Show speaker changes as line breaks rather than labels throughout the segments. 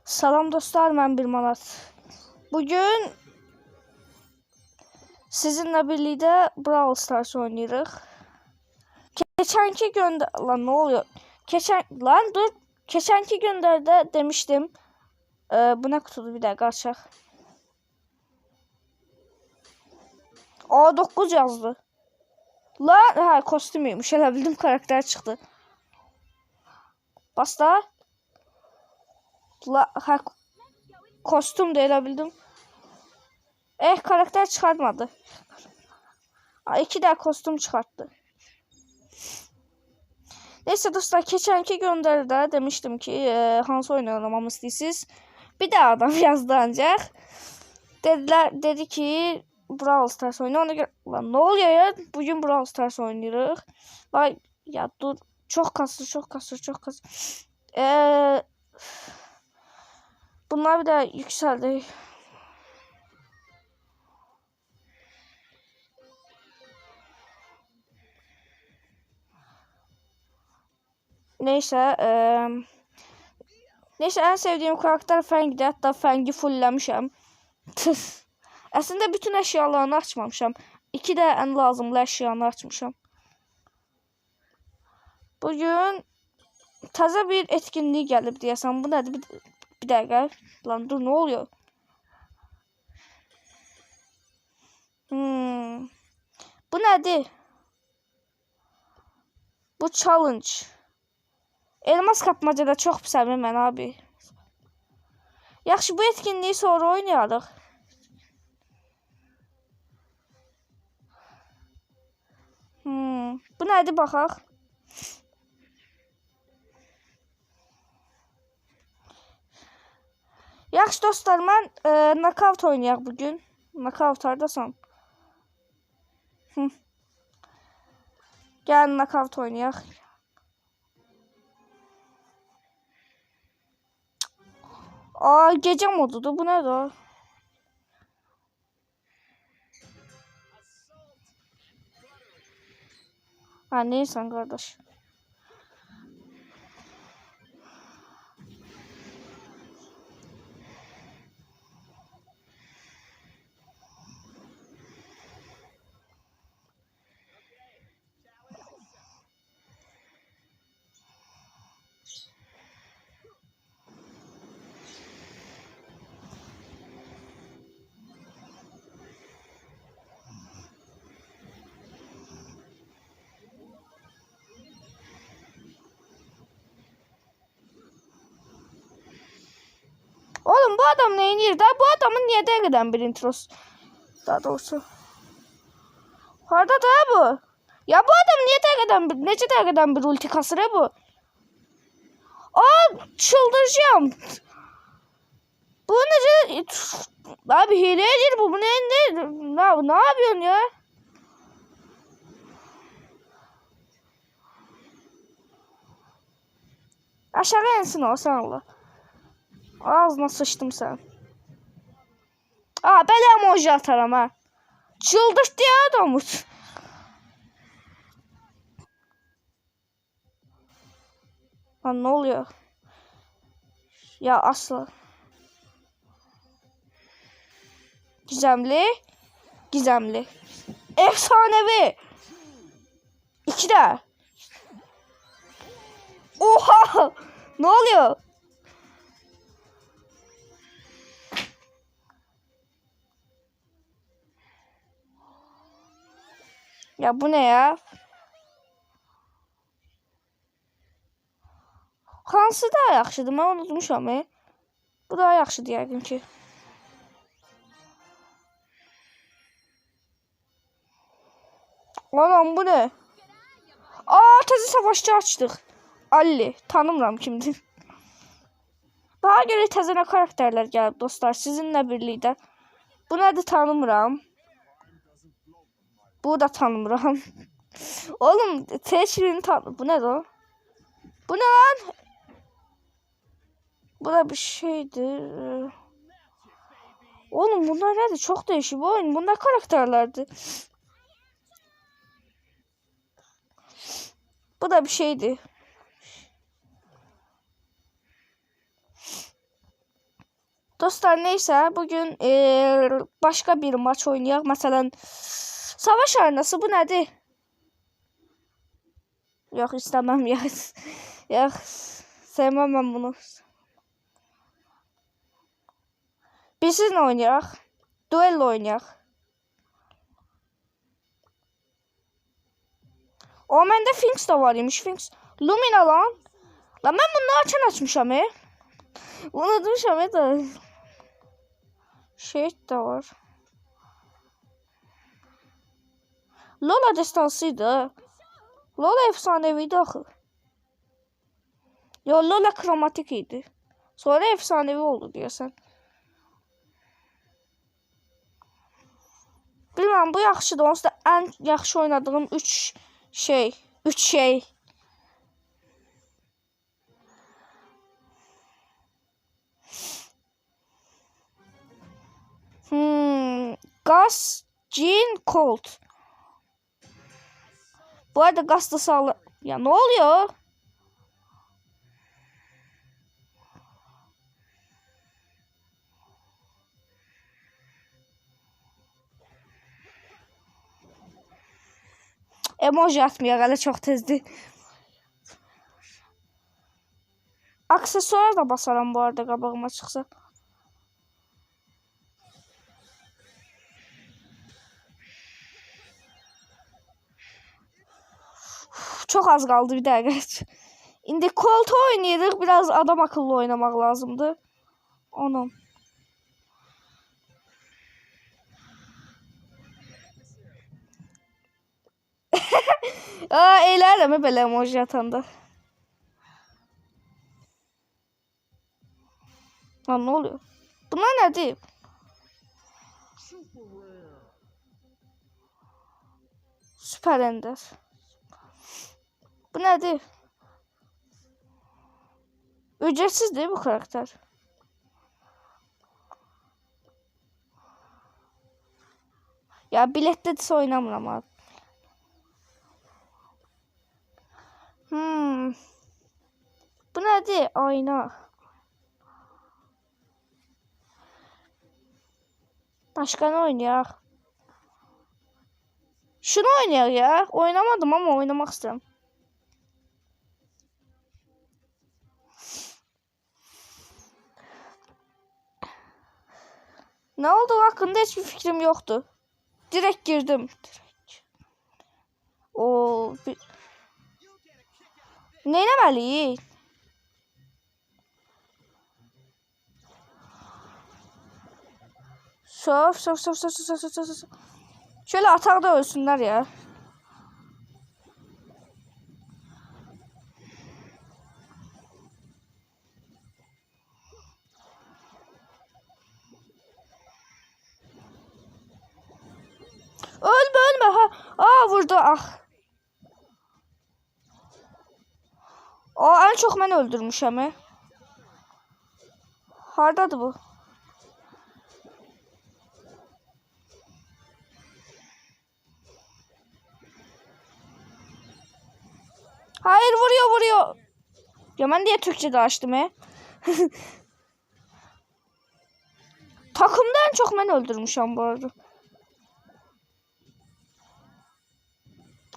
Salam dostlar, mən bir manat. Bugün sizinlə birlikdə Brawl Stars oynayırıq. Keçenki gönder... Lan ne oluyor? Keçenki göndərdə demiştim. Bu ne kutudur, bir dakika açaq. A9 yazdı. Lan ha kostümüymüş. Elə bildim karakter çıxdı. Basta. Ha kostüm de elə bildim. Karakter çıkartmadı. 2 daha kostüm çıkarttı. Neyse dostlar, keçenki göndərdə demiştim ki hansı oyunu oynamamı istəyirsiniz. Bir daha adam yazdı ancaq. Dedi ki Brawl Stars oyunu. Ona göre lan ne oluyor ya? Bugün Brawl Stars oynayırıq. Vay ya dur. Çok kasır. Bunlar bir de yükseldi. Neyse en sevdiğim karakter Fang'di. Hatta Fang'i fulllemişəm. Aslında bütün eşyalarını açmamışam. 2 de en lazımlı eşyanı açmışam. Bugün taze bir etkinliği gelip diyesem. Bu nedir? Bir dakika. Lan dur, ne oluyor? Bu nedir? Bu challenge. Elmas kapmacada çok sevmem ben abi. Yaxşı, bu etkinliği sonra oynayarıq. Bu nədir baxaq? Yaxşı dostlar, mən knockout oynayaq bugün. Knockout hardasan? Gəl knockout oynayaq. Gece modudur. Bu nədir o? Ha, neysən qardaş? Oğlum bu adam neyin yeri? Bu adamın niye dəqiqədən bir introsu? Daha doğrusu. Harada da bu? Ya bu adam niye dəqiqədən bir, necə dəqiqədən bir ulti kasır bu? Çıldıracağım. Bu necə? Abi hileyecir bu. Bu ne yapıyorsun ya? Aşağı insin o, sen Allah. Ağzına sıçtım sen. Belə emoji ataram ha. Çıldırttı ya adamı. Lan ne oluyor? Ya asla. Gizemli. Efsanevi. 2 de. Oha! Ne oluyor? Ya bu ne ya? Hansı daha yaxşıdır? Mən unutmuşam. Bu daha yaxşıdır yəqin ki. Anam bu ne? Təzə savaşçı açdıq. Ali. Tanımıram kimdir. Bana göre təzə nə karakterlər gəlib dostlar. Sizinlə birlikdə. Bu nədir, tanımıram. Bu da tanımıram. Oğlum teşvirini tanım. Bu nədir o? Bu ne lan? Bu da bir şeydir. Oğlum bunlar nedir? Çok değişik bu oyun. Bunlar karakterlerdi. Bu da bir şeydi. Dostlar neyse bugün başka bir maç oynayaq. Mesela savaş arenası bu nedir? Yok istemem ya. Yok sevmem ben bunu. Biz sizinle oynayaq. Duello oynayaq. O məndə Finks de var imiş. Finks. Lumina lan. Lan ben bunu açmışam unutmuşam da. Şey de var. Lola destansıydı. Lola efsaneviydi axı. Yo Lola kromatik idi. Sonra efsanevi oldu deyəsən. Bilmem bu yaxşıdır. Onsuz da en yaxşı oynadığım 3 şey. Gas, Jean, Colt. Bu arada Gas da sağlı... Ya ne oluyor? Emoji atmıyor hala çok tezdi. Aksesuar da basaram bu arada qabağıma çıxsa. Çok az kaldı bir dakika. İndi Colt oynayırıq. Biraz adam akıllı oynamak lazımdı. Onun. Aa, eğlerəm belə emoji atanda. Lan ne oluyor? Bunlar nədir? Süper Ender. Bu nədir? Ücretsiz değil bu karakter. Ya bilettedirsə oynamıram abi. Bu nədir? Ayna. Başka ne oynayaq? Şunu oynayaq ya. Oynamadım ama oynamak istedim. Ne oldu hakkında hiçbir fikrim yoktu. Direkt girdim. O neyləməliyik? Sof. Şöyle atar da ölsünler ya. Ölme ha. Aa vurdu ah. Aa en çok ben öldürmüşəm. Hardadır bu? Hayır vuruyor. Ya ben diye Türkçe'de açtım Takımda en çok ben öldürmüşüm bu arada.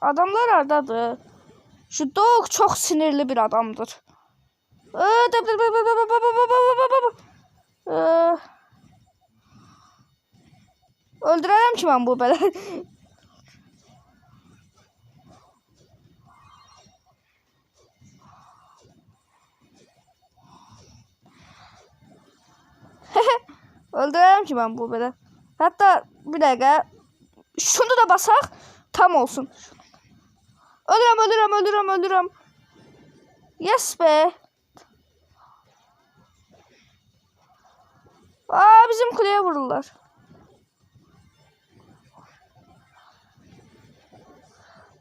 Adamlar hardadır? Şu Dog çok sinirli bir adamdır. Öldüremem ki ben bu böyle. Öldüremem ki ben bu böyle. Hatta bir dakika. Şunu da basak tam olsun. Ölürüm. Yes be. Aa bizim kuleye vururlar.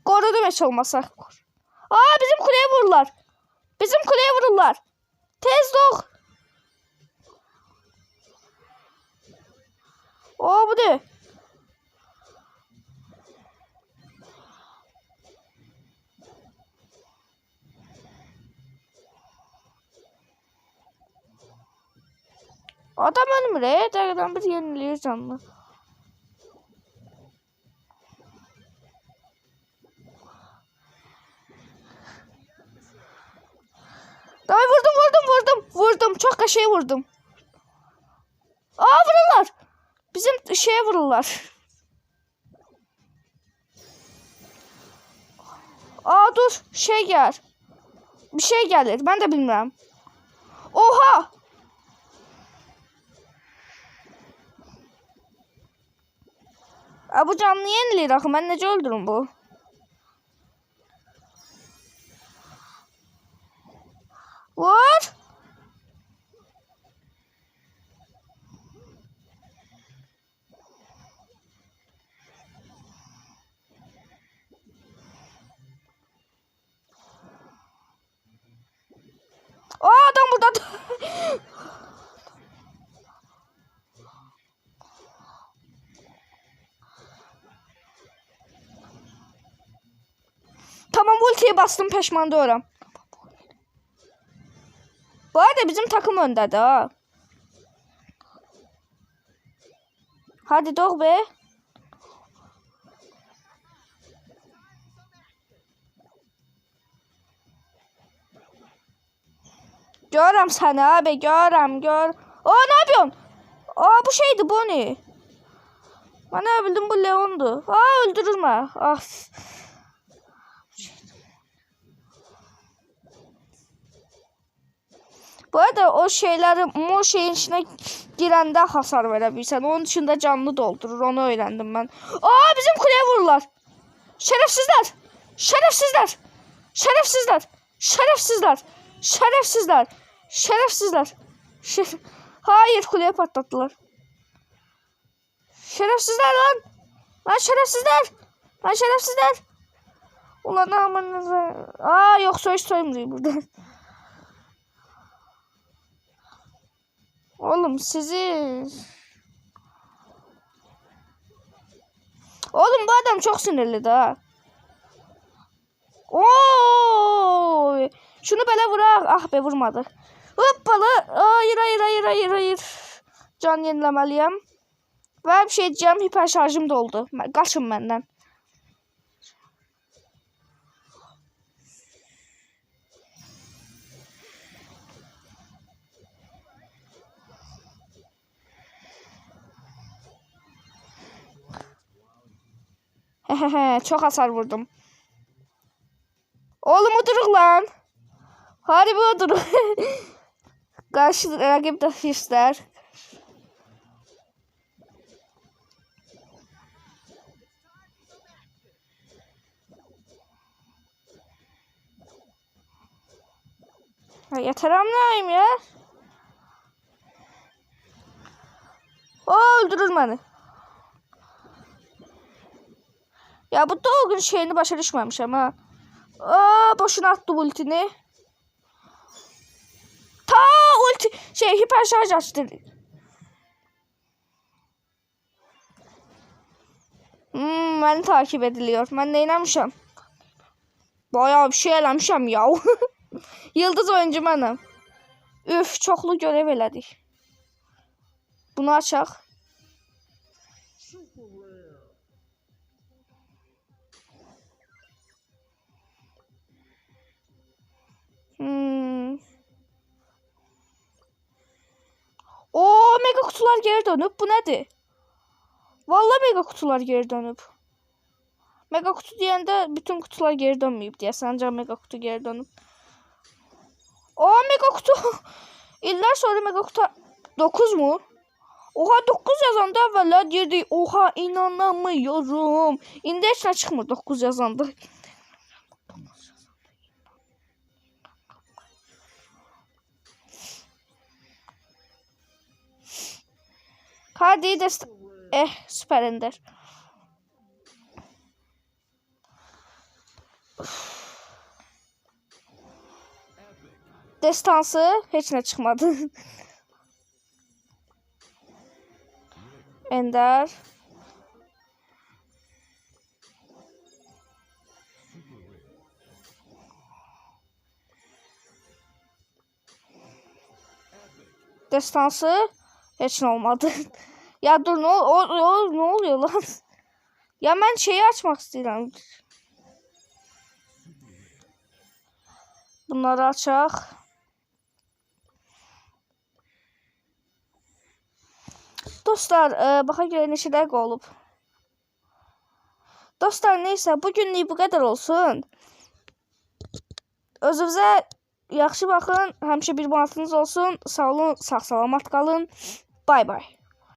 Korudum hiç olmasa. Aa bizim kuleye vururlar. Tez dog. O bu de. Adam ölmür. Dəqiqədən bir yeniləyir canını. Ay vurdum. Çok kaşıya vurdum. Aa vururlar. Bizim şeye vururlar. Aa dur şey gel. Bir şey gelir. Ben de bilmem. Oha. Aa, bu canlı yenilir. Axı ben necə öldürüm bu? Vur. Aa adam burada. Tamam ultiye bastım peşman doğram. Bu arada bizim takım öndedir ha. Hadi doğ be. Görəm səni abi, görəm, gör. Aa ne yapıyorsun? Aa bu şeydi Bonnie. Ben ne bildim bu Leon'du. Aa öldürürme. Ah. Bu arada o şeyleri o şeyin içine girende hasar verebilirsen. Onun dışında canlı doldurur. Onu öğrendim ben. Aa bizim kuleye vururlar. Şerefsizler. Şerefsizler. Şerefsizler. Şerefsizler. Şerefsizler. Şerefsizler. Hayır kuleye patlattılar. Şerefsizler lan. Lan şerefsizler. Lan şerefsizler. Ulan amanınıza. Aa yoksa hiç soyumluyor burada. Oğlum sizi. Oğlum bu adam çok sinirli daha. Oo! Şunu böyle vurar. Ah be vurmadı. Hoppalı. Hayır. Can yenilemeliyim. Ve bir şey diyeceğim. Hiper şarjım doldu. Kaçın benden. Hehehe çok hasar vurdum. Oğlum oturuk lan. Harbi oturuk. Karşı rakip de hisler. Yeter amlayayım ya. O öldürür beni. Ya bu Dolgun şeyini başa düşmemiş ama. Aa boşuna attı ultini. Ta ulti hiper şarj açtı. Beni takip ediliyor. Ben de inanmışım. Bayağı bir şey eləmişəm ya. Yıldız oyuncu benim. Üf çoklu görev elədik. Bunu açaq. O mega kutular geri dönüp bu nedir? Vallahi mega kutular geri dönüp. Mega kutu diyende bütün kutular geri dönmeyip diye sence mega kutu geri dönüp. O mega kutu. İller sonra mega kutu 9 mu? Oha 9 yazanda evvela girdi. Oha inanamıyorum. İndi heç nə çıxmır 9 yazanda. Hadi de süper ender. Destansı heç nə çıxmadı. Ender. Destansı Heç nə olmadı. Ya dur, ne oluyor lan? Ya mən şeyi açmaq istəyirəm. Bunları açaq. Dostlar, baxa görə neçə dəqiqə olub. Dostlar, neysə, bugünlük bu qədər olsun. Özünüzə yaxşı baxın. Həmişə bir manatınız olsun. Sağ olun, sağ salamat qalın. Bay bay.